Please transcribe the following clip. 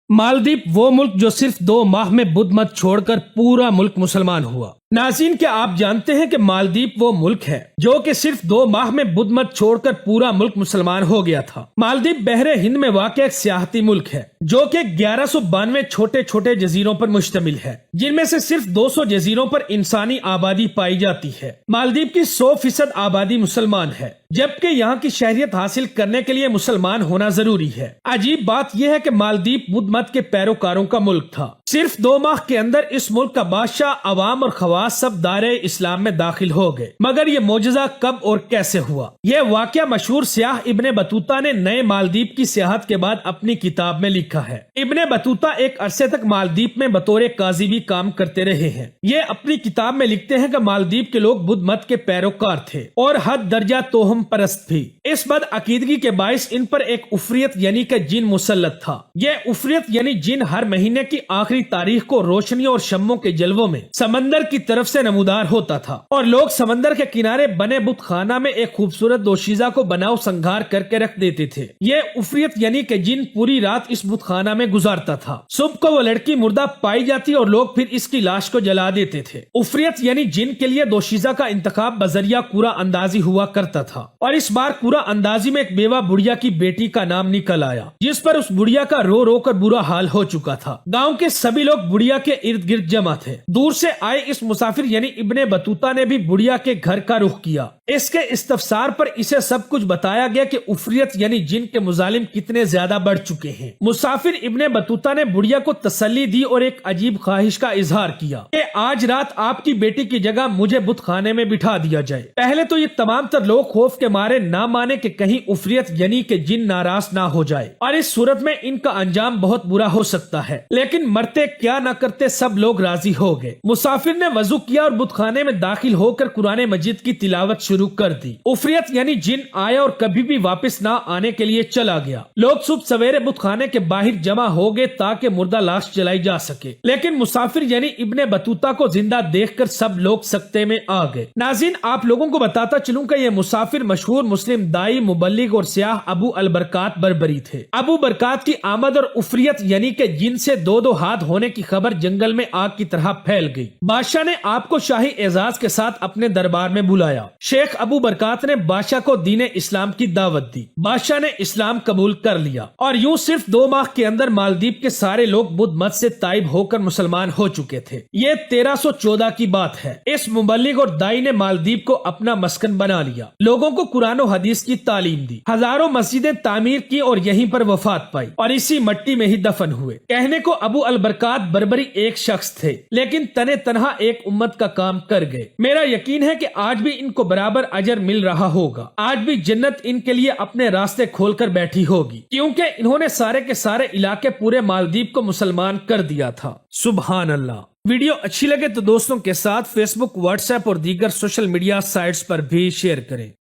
मालदीव वो मुल्क जो सिर्फ 2 माह में बुद्ध मत छोड़कर पूरा मुल्क मुसलमान हुआ। नाज़रीन, क्या आप जानते हैं कि मालदीव वो मुल्क है जो कि सिर्फ 2 माह में बुद्ध मत छोड़कर पूरा मुल्क मुसलमान हो गया था। मालदीव बहरे हिंद में वाक़ एक सियाहती मुल्क है जो कि 1192 छोटे छोटे जजीरों पर मुश्तमिल है, जिनमें से सिर्फ 200 जजीरों पर इंसानी आबादी पाई जाती है। मालदीव की 100% आबादी मुसलमान है, जबकि यहाँ की शहरियत हासिल करने के लिए मुसलमान होना जरूरी है। अजीब बात यह है कि मालदीव बुद्ध मत के पैरोकारों का मुल्क था। सिर्फ 2 माह के अंदर इस मुल्क का बादशाह, अवाम और खवास सब दायरे इस्लाम में दाखिल हो गए। मगर ये मोजज़ा कब और कैसे हुआ? यह वाकया मशहूर सियाह इब्ने बतूता ने नए मालदीव की सियाहत के बाद अपनी किताब में लिखा है। इब्ने बतूता एक अरसे तक मालदीव में बतौर काजी भी काम करते रहे हैं। ये अपनी किताब में लिखते हैं कि मालदीव के लोग बुद्ध मत के पैरोकार थे और हद दर्जा तोहम परस्त भी। इस बदअकीदगी के बाइस इन पर एक उफरियत यानी कि जिन मुसल्लत था। यह उफरियत यानी जिन हर महीने की आखिरी तारीख को रोशनी और शम्मों के जलवों में समंदर की तरफ से नमूदार होता था और लोग समंदर के किनारे बने बुत खाना में एक खूबसूरत दोशीजा को बनाव संघार करके रख देते थे। यह उफरियत यानी कि जिन पूरी रात इस बुत खाना में गुजारता था। सुबह को वो लड़की मुर्दा पाई जाती और लोग फिर इसकी लाश को जला देते थे। उफरियत यानी जिन के लिए दोशीजा का इंतखाब बजरिया कूड़ा अंदाजी हुआ करता था और इस बार कूड़ा अंदाजी में एक बेवा बुढ़िया की बेटी का नाम निकल आया, जिस पर उस बुढ़िया का रो रो कर बुरा हाल हो चुका था। गांव के सभी लोग बुढ़िया के इर्द गिर्द जमा थे। दूर से आए इस मुसाफिर यानी इब्ने बतूता ने भी बुढ़िया के घर का रुख किया। इसके इस्तफसार पर इसे सब कुछ बताया गया कि उफरियत यानी जिन के मुजालिम कितने ज्यादा बढ़ चुके हैं। मुसाफिर इब्ने बतूता ने बुढ़िया को तसल्ली दी और एक अजीब ख्वाहिश का इजहार किया कि आज रात आपकी बेटी की जगह मुझे बुत खाने में बिठा दिया जाए। पहले तो ये तमाम तर लोग खौफ के मारे ना माने कि कहीं उफरियत यानी कि जिन नाराज ना हो जाए और इस सूरत में इनका अंजाम बहुत बुरा हो सकता है। लेकिन मरते क्या न करते सब लोग राजी हो गए। मुसाफिर ने वजू किया और बुतखाने में दाखिल होकर कुरान मजीद की तिलावत शुरू कर दी। उफरियत यानी जिन आया और कभी भी वापस ना आने के लिए चला गया। लोग सुबह सवेरे बुतखाने के बाहर जमा हो गए ताकि मुर्दा लाश जलाई जा सके, लेकिन मुसाफिर यानी इब्ने बतूता को जिंदा देखकर सब लोग सख्ते में आ गए। नाज़रीन, आप लोगों को बताता चलूं कि यह मुसाफिर मशहूर मुस्लिम दाई, मुबल्लिग और सियाह अबू अल बरकात बरबरी थे। अबू बरकात की आमद और उफरियत यानी कि जिन से 2-2 हाथ होने की खबर जंगल में आग की तरह फैल गई। बादशाह ने आपको शाही एजाज के साथ अपने दरबार में बुलाया। शेख अबू बरकात ने बादशाह को दीन इस्लाम की दावत दी। बादशाह ने इस्लाम कबूल कर लिया और यूं सिर्फ 2 माह के अंदर मालदीव के सारे लोग बुद्ध मत से ताइब होकर मुसलमान हो चुके थे। ये 1314 की बात है। इस मुबल्लिग और दाई ने मालदीव को अपना मस्कन बना लिया। लोगों को कुरान और हदीस की तालीम दी। हजारों मस्जिदें तामीर की और यहीं पर वफात पाई और इसी मिट्टी में ही दफन हुए। कहने को अबू अल बरकात बरबरी एक शख्स थे, लेकिन तने तनहा एक उम्मत का काम कर गए। मेरा यकीन है कि आज भी इनको बराबर अजर मिल रहा होगा। आज भी जन्नत इनके लिए अपने रास्ते खोलकर बैठी होगी, क्योंकि इन्होंने सारे के सारे इलाके पूरे मालदीव को मुसलमान कर दिया था। सुभान अल्लाह। वीडियो अच्छी लगे तो दोस्तों के साथ फेसबुक, व्हाट्सएप और दीगर सोशल मीडिया साइट्स पर भी शेयर करें।